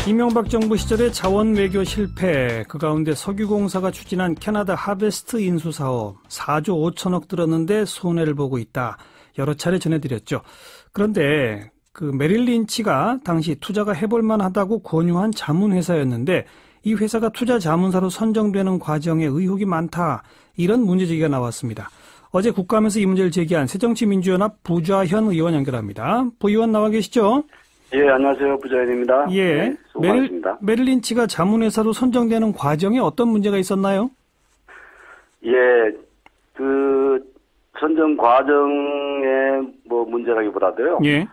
이명박 정부 시절의 자원 외교 실패, 그 가운데 석유공사가 추진한 캐나다 하베스트 인수 사업 4조 5천억 들었는데 손해를 보고 있다. 여러 차례 전해드렸죠. 그런데 그 메릴 린치가 당시 투자가 해볼 만하다고 권유한 자문회사였는데 이 회사가 투자 자문사로 선정되는 과정에 의혹이 많다. 이런 문제제기가 나왔습니다. 어제 국감에서 이 문제를 제기한 새정치민주연합 부좌현 의원 연결합니다. 부 의원 나와 계시죠? 예, 안녕하세요. 부좌현입니다. 예. 네, 수고 많으십니다. 메릴 린치가 자문회사로 선정되는 과정에 어떤 문제가 있었나요? 예, 그 선정 과정에 뭐 문제라기보다도요. 예.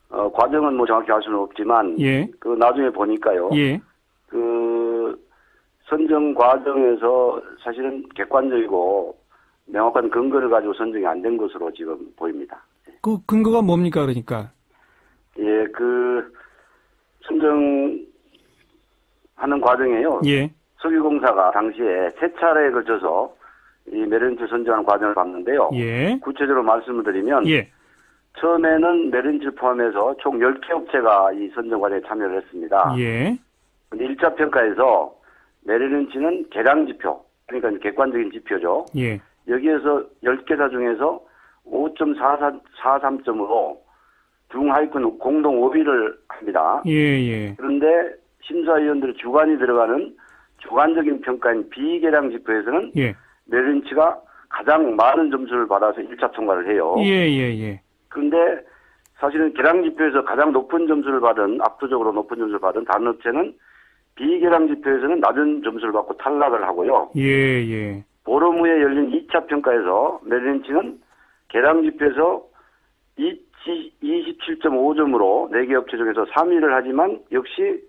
과정은 뭐 정확히 알 수는 없지만, 예. 그 나중에 보니까요. 예. 그 선정 과정에서 사실은 객관적이고 명확한 근거를 가지고 선정이 안 된 것으로 지금 보입니다. 그 근거가 뭡니까, 그러니까? 예, 그 선정하는 과정에요. 예. 석유공사가 당시에 세 차례에 걸쳐서 이 메릴린치 선정하는 과정을 봤는데요. 예. 구체적으로 말씀을 드리면, 예. 처음에는 메릴린치를 포함해서 총 10개 업체가 이 선정 과정에 참여를 했습니다. 예. 근데 1차 평가에서 메릴린치는 계량 지표, 그러니까 객관적인 지표죠. 예. 여기에서 10개사 중에서 5.43점으로 중하위권 공동 5위를 합니다. 예, 예. 그런데 심사위원들의 주관이 들어가는 주관적인 평가인 비계량 지표에서는 예. 메릴린치가 가장 많은 점수를 받아서 1차 통과를 해요. 예, 예, 예. 그런데 사실은 계량 지표에서 가장 높은 점수를 받은, 압도적으로 높은 점수를 받은 다른 업체는 비계량 지표에서는 낮은 점수를 받고 탈락을 하고요. 예, 예. 보름 후에 열린 2차 평가에서 메릴린치는 계량 지표에서 27.5점으로 4개 업체 중에서 3위를 하지만 역시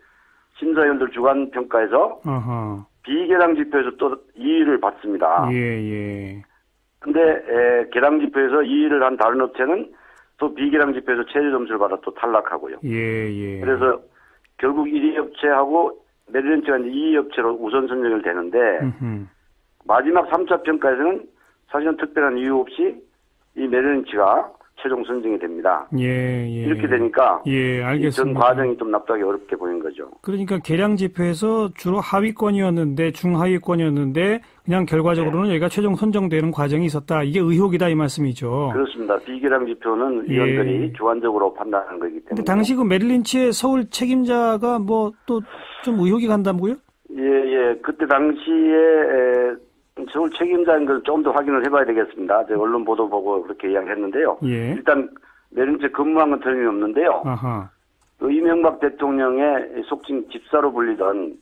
심사위원들 주관 평가에서 어허. 비계량 지표에서 또 2위를 받습니다. 예, 예. 근데 계량 지표에서 2위를 한 다른 업체는 또 비계량 지표에서 최저 점수를 받아 또 탈락하고요. 예, 예. 그래서 결국 1위 업체하고 메릴린치가 2위 업체로 우선 선정이 되는데 마지막 3차 평가에서는 사실은 특별한 이유 없이 이 메릴린치가 최종 선정이 됩니다. 예, 예. 이렇게 되니까 예, 알겠습니다. 전 과정이 좀 납득하기 어렵게 보인 거죠. 그러니까 계량 지표에서 주로 하위권이었는데 중하위권이었는데 그냥 결과적으로는 여기가 최종 선정되는 과정이 있었다. 이게 의혹이다 이 말씀이죠. 그렇습니다. 비계량 지표는 위원들이 주관적으로 판단하는 거기 때문에. 근데 당시 그 메릴 린치의 서울 책임자가 뭐 또 좀 의혹이 간다고요? 예, 예. 그때 당시에 서울 책임자인 걸 좀 더 확인을 해봐야 되겠습니다. 제가 언론 보도 보고 그렇게 이야기했는데요. 예. 일단 메릴린치 근무한 건 틀림없는데요. 아하. 그 이명박 대통령의 속칭 집사로 불리던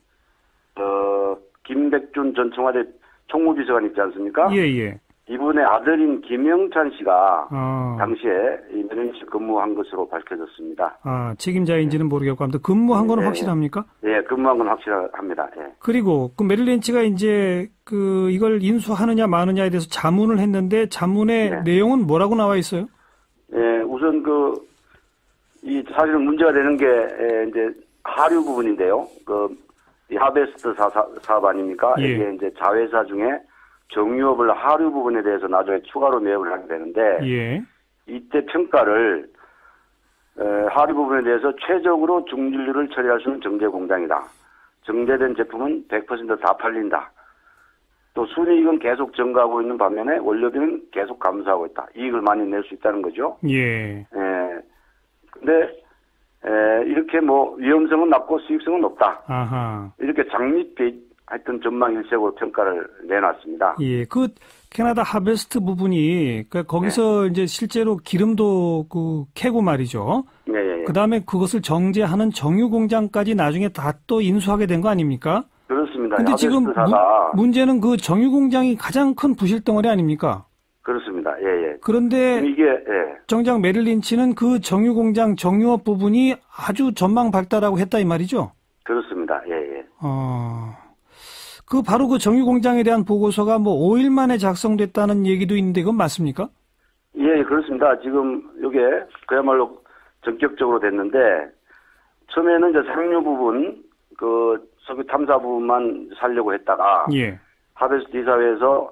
김백준 전 청와대 총무비서관 있지 않습니까? 예, 예. 이분의 아들인 김영찬 씨가 당시에 이 메릴린치 근무한 것으로 밝혀졌습니다. 아, 책임자인지는 모르겠고 아무튼 근무한 거는 네. 확실합니까? 예, 근무한 건 확실합니다. 예. 그리고 그 메릴 린치가 이제 그 이걸 인수하느냐 마느냐에 대해서 자문을 했는데 자문의 네. 내용은 뭐라고 나와 있어요? 예, 우선 이 사실은 문제가 되는 게 이제 하류 부분인데요. 이 하베스트 사업 아닙니까? 예. 이게 이제 자회사 중에 정유업을 하류 부분에 대해서 나중에 추가로 매입을 하게 되는데 예. 이때 평가를 하류 부분에 대해서 최적으로 중진류를 처리할 수 있는 정제공장이다. 정제된 제품은 100% 다 팔린다. 또 순이익은 계속 증가하고 있는 반면에 원료비는 계속 감소하고 있다. 이익을 많이 낼 수 있다는 거죠. 예. 근데 이렇게 뭐 위험성은 낮고 수익성은 높다. 아하. 이렇게 장밋빛 하여튼 전망 일색으로 평가를 내놨습니다. 예. 그 캐나다 하베스트 부분이 거기서 이제 실제로 기름도 캐고 말이죠. 예. 그다음에 그것을 정제하는 정유 공장까지 나중에 다 또 인수하게 된 거 아닙니까? 그렇습니다. 근데 지금 문제는 그 정유 공장이 가장 큰 부실 덩어리 아닙니까? 그렇습니다. 예. 그런데 이게 정작 메릴 린치는 그 정유 공장 정유업 부분이 아주 전망 밝다라고 했다 이 말이죠? 그렇습니다. 예. 바로 그 정유 공장에 대한 보고서가 뭐 5일 만에 작성됐다는 얘기도 있는데 그건 맞습니까? 예, 그렇습니다. 지금 이게 그야말로 전격적으로 됐는데 처음에는 이제 상류 부분 석유 탐사 부분만 살려고 했다가 예. 하베스트 이사회에서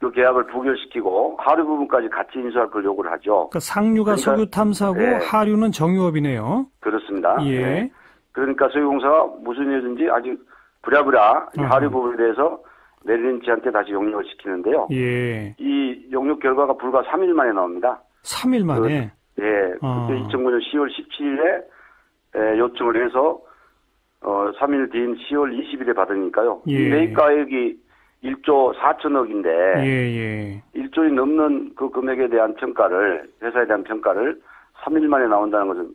그 계약을 부결시키고 하류 부분까지 같이 인수할 걸 요구를 하죠. 그러니까 상류가 석유 탐사고 하류는 정유업이네요. 그렇습니다. 예. 그러니까 석유공사가 무슨 일이든지 아주 부랴부랴 이 어허. 하류 부분에 대해서 메릴린치한테 다시 용역을 시키는데요. 예. 이 용역 결과가 불과 3일 만에 나옵니다. 3일 만에. 예, 어. 그때 2009년 10월 17일에 요청을 해서 3일 뒤인 10월 20일에 받으니까요. 예. 이 매입가액이 1조 4천억인데 예. 1조이 넘는 그 금액에 대한 평가를 회사에 대한 평가를 3일 만에 나온다는 것은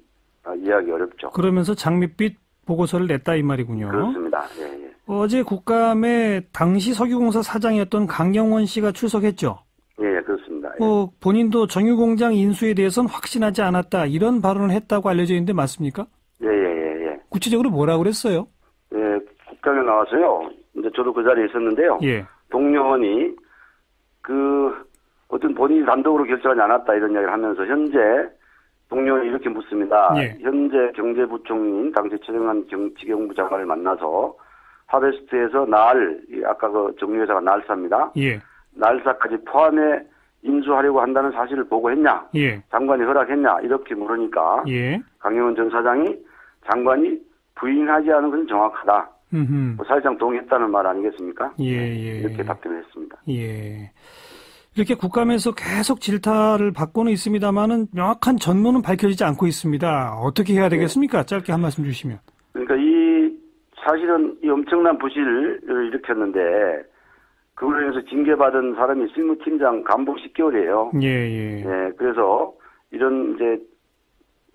이해하기 어렵죠. 그러면서 장밋빛 보고서를 냈다 이 말이군요. 그렇습니다. 예. 어제 국감에 당시 석유공사 사장이었던 강영원 씨가 출석했죠. 예, 그렇습니다. 예. 본인도 정유공장 인수에 대해서는 확신하지 않았다 이런 발언을 했다고 알려져 있는데 맞습니까? 예. 구체적으로 뭐라고 그랬어요? 예, 국감에 나와서요. 이제 저도 그 자리에 있었는데요. 예. 동료원이 어떤 본인이 단독으로 결정하지 않았다 이런 이야기를 하면서 현재 동료원이 이렇게 묻습니다. 예. 현재 경제부총리인 당시 최정한 지경부 장관을 만나서 하베스트에서 아까 그 정유회사가 날사입니다. 예. 날사까지 포함해 인수하려고 한다는 사실을 보고했냐? 예. 장관이 허락했냐? 이렇게 물으니까 예. 강영원 전 사장이 장관이 부인하지 않은 것은 정확하다. 사실상 동의했다는 말 아니겠습니까? 예. 이렇게 답변을 했습니다. 예. 이렇게 국감에서 계속 질타를 받고는 있습니다만은 명확한 전모는 밝혀지지 않고 있습니다. 어떻게 해야 되겠습니까? 짧게 한 말씀 주시면. 그러니까 사실은 이 엄청난 부실을 일으켰는데 그걸로 인해서 징계받은 사람이 실무팀장 감봉 10개월이에요. 예. 그래서 이런 이제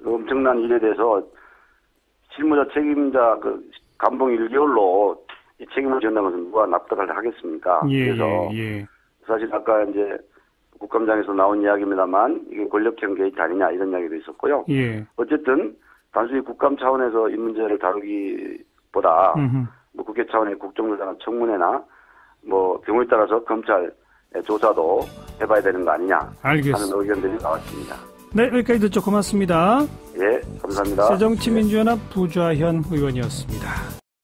엄청난 일에 대해서 실무자 책임자 감봉 1개월로 이 책임을 전다는 것은 누가 납득을 하겠습니까? 그래서 사실 아까 이제 국감장에서 나온 이야기입니다만 이게 권력형 게이트 아니냐 이런 이야기도 있었고요. 예. 어쨌든 단순히 국감 차원에서 이 문제를 다루기보다 국회 차원의 국정조사나 청문회나 경우에 따라서 검찰 조사도 해봐야 되는 거 아니냐 알겠습니다. 하는 의견들이 나왔습니다. 네, 여기까지 듣죠. 고맙습니다. 예, 감사합니다. 새정치민주연합 부좌현 의원이었습니다.